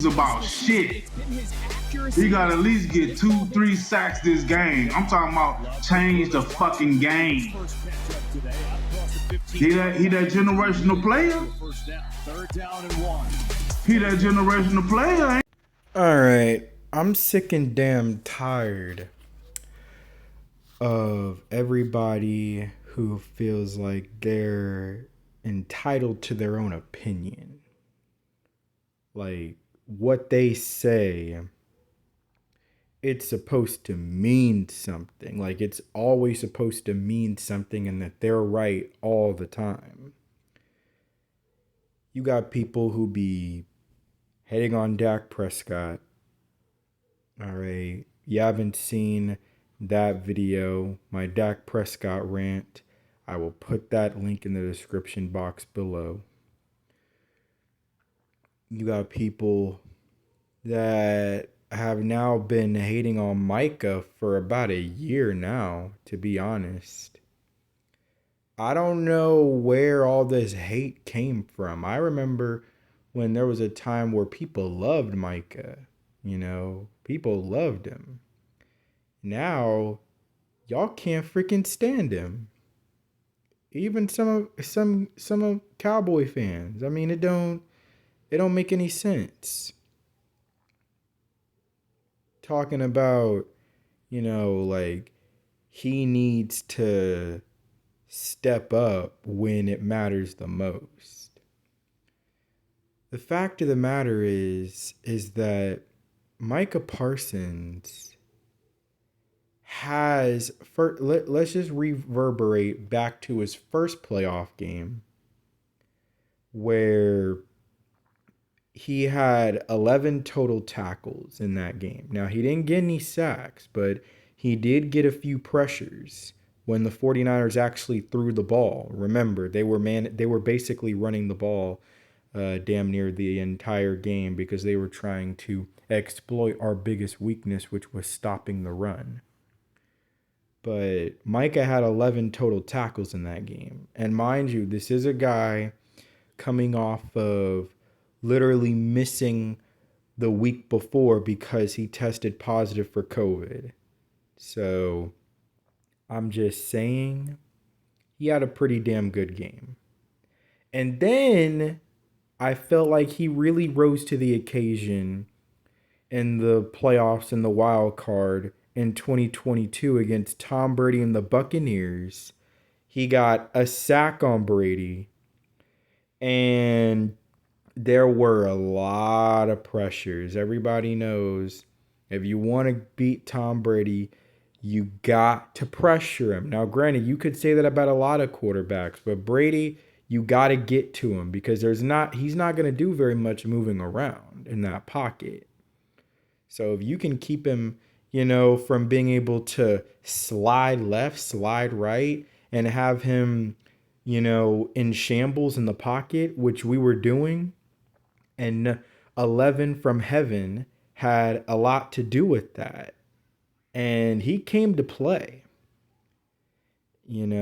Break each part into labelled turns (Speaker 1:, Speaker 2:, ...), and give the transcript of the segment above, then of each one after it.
Speaker 1: about shit. He got to at least get 2-3 sacks this game. I'm talking about change the fucking game. He that generational player. He that generational player.
Speaker 2: All right, I'm sick and damn tired of everybody who feels like they're entitled to their own opinion. Like, what they say, it's supposed to mean something. Like, it's always supposed to mean something and that they're right all the time. You got people who be hating on Dak Prescott. All right, you haven't seen that video, my Dak Prescott rant. I will put that link in the description box below. You got people that have now been hating on Micah for about a year now, to be honest. I don't know where all this hate came from. I remember when there was a time where people loved Micah. People loved him. Now, y'all can't freaking stand him. Even some of Cowboy fans. I mean, it don't make any sense. Talking about, like he needs to step up when it matters the most. The fact of the matter is that Micah Parsons let's just reverberate back to his first playoff game where he had 11 total tackles in that game. Now, he didn't get any sacks, but he did get a few pressures when the 49ers actually threw the ball. Remember, they were basically running the ball damn near the entire game because they were trying to exploit our biggest weakness, which was stopping the run. But Micah had 11 total tackles in that game. And mind you, this is a guy coming off of literally missing the week before because he tested positive for COVID. So I'm just saying he had a pretty damn good game. And then I felt like he really rose to the occasion in the playoffs and the wild card in 2022 against Tom Brady and the Buccaneers. He got a sack on Brady, and there were a lot of pressures. Everybody knows if you want to beat Tom Brady, you got to pressure him. Now, granted, you could say that about a lot of quarterbacks, but Brady, you got to get to him because he's not going to do very much moving around in that pocket. So if you can keep him, from being able to slide left, slide right, and have him, in shambles in the pocket, which we were doing, and 11 from heaven had a lot to do with that. And he came to play, and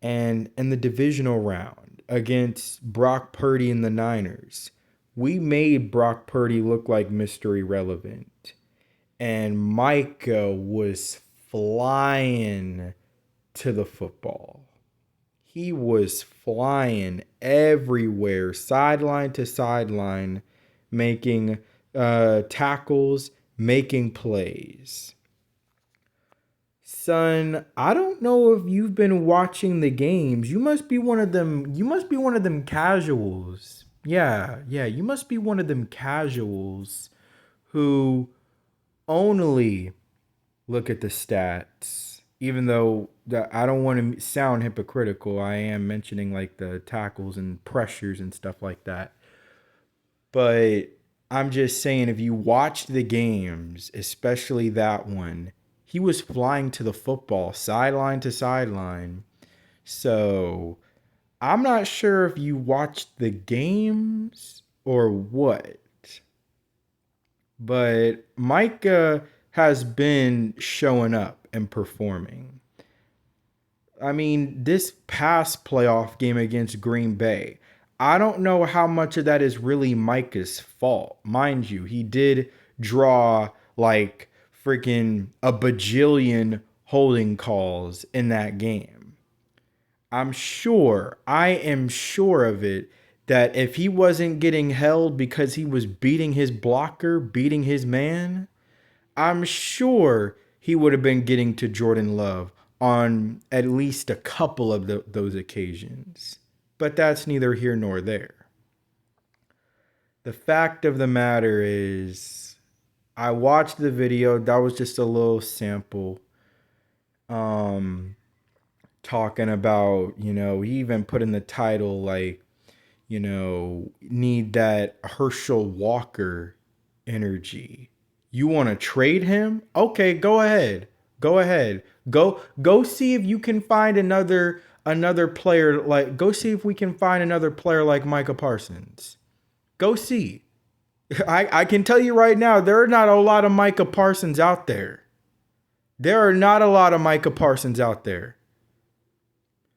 Speaker 2: in the divisional round against Brock Purdy and the Niners, we made Brock Purdy look like Mr. Irrelevant. And Micah was flying to the football. He was flying everywhere, sideline to sideline, making tackles, making plays. Son, I don't know if you've been watching the games. You must be one of them casuals. Yeah, you must be one of them casuals who only look at the stats. Even though I don't want to sound hypocritical, I am mentioning like the tackles and pressures and stuff like that. But I'm just saying, if you watch the games, especially that one, he was flying to the football, sideline to sideline. So I'm not sure if you watched the games or what. But Micah has been showing up and performing. I mean, this past playoff game against Green Bay, I don't know how much of that is really Micah's fault. Mind you, he did draw like freaking a bajillion holding calls in that game. I am sure of it, that if he wasn't getting held because he was beating his blocker, beating his man, I'm sure he would have been getting to Jordan Love on at least a couple of those occasions. But that's neither here nor there. The fact of the matter is, I watched the video. That was just a little sample. Talking about, he even put in the title like, need that Herschel Walker energy. You want to trade him? Okay, go ahead. Go ahead. Go see if you can find another player like go see if we can find another player like Micah Parsons. Go see. I can tell you right now, there are not a lot of Micah Parsons out there. There are not a lot of Micah Parsons out there.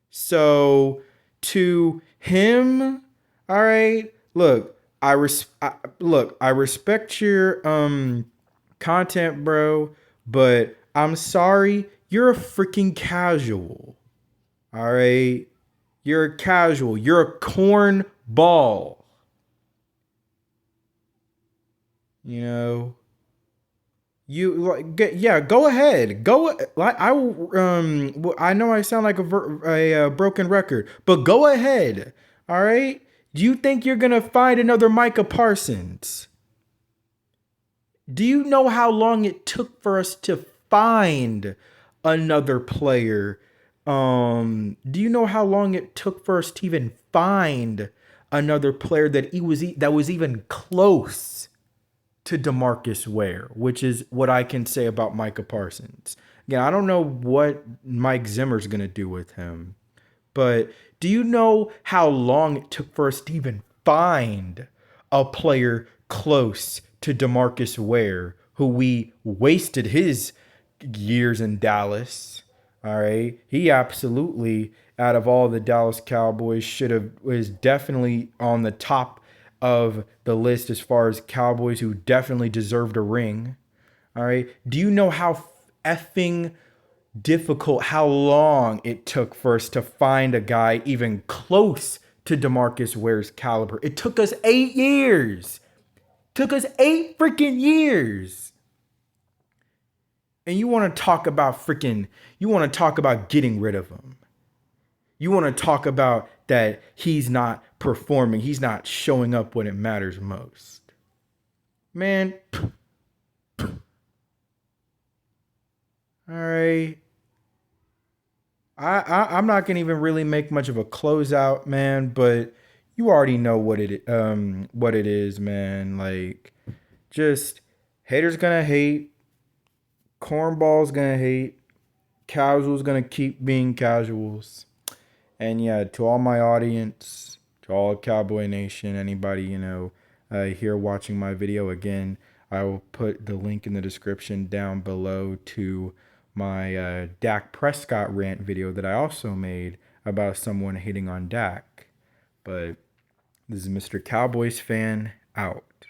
Speaker 2: So to him, all right, look, I respect your content, bro, but I'm sorry, you're a freaking casual. All right? You're a casual. You're a corn ball. You know, you like, yeah, go ahead. Go like I know I sound like a broken record, but go ahead. All right? Do you think you're going to find another Micah Parsons? Do you know how long it took for us to find another player? Do you know how long it took for us to even find another player that was even close to DeMarcus Ware, which is what I can say about Micah Parsons. Again, I don't know what Mike Zimmer's going to do with him, but do you know how long it took for us to even find a player close to DeMarcus Ware, who we wasted his years in Dallas? All right. He absolutely, out of all the Dallas Cowboys, was definitely on the top of the list as far as Cowboys who definitely deserved a ring. All right. Do you know how effing difficult, how long it took for us to find a guy even close to DeMarcus Ware's caliber? It took us 8 years. Took us 8 freaking years. And you want to talk about getting rid of him. You want to talk about that he's not performing. He's not showing up when it matters most. Man. All right. I'm not gonna even really make much of a closeout, man, but you already know what it is, man. Like, just haters gonna hate, cornballs gonna hate, casuals gonna keep being casuals. And yeah, to all my audience, to all Cowboy Nation, anybody, here watching my video again, I will put the link in the description down below to my Dak Prescott rant video that I also made about someone hating on Dak. But this is Mr. Cowboys fan out.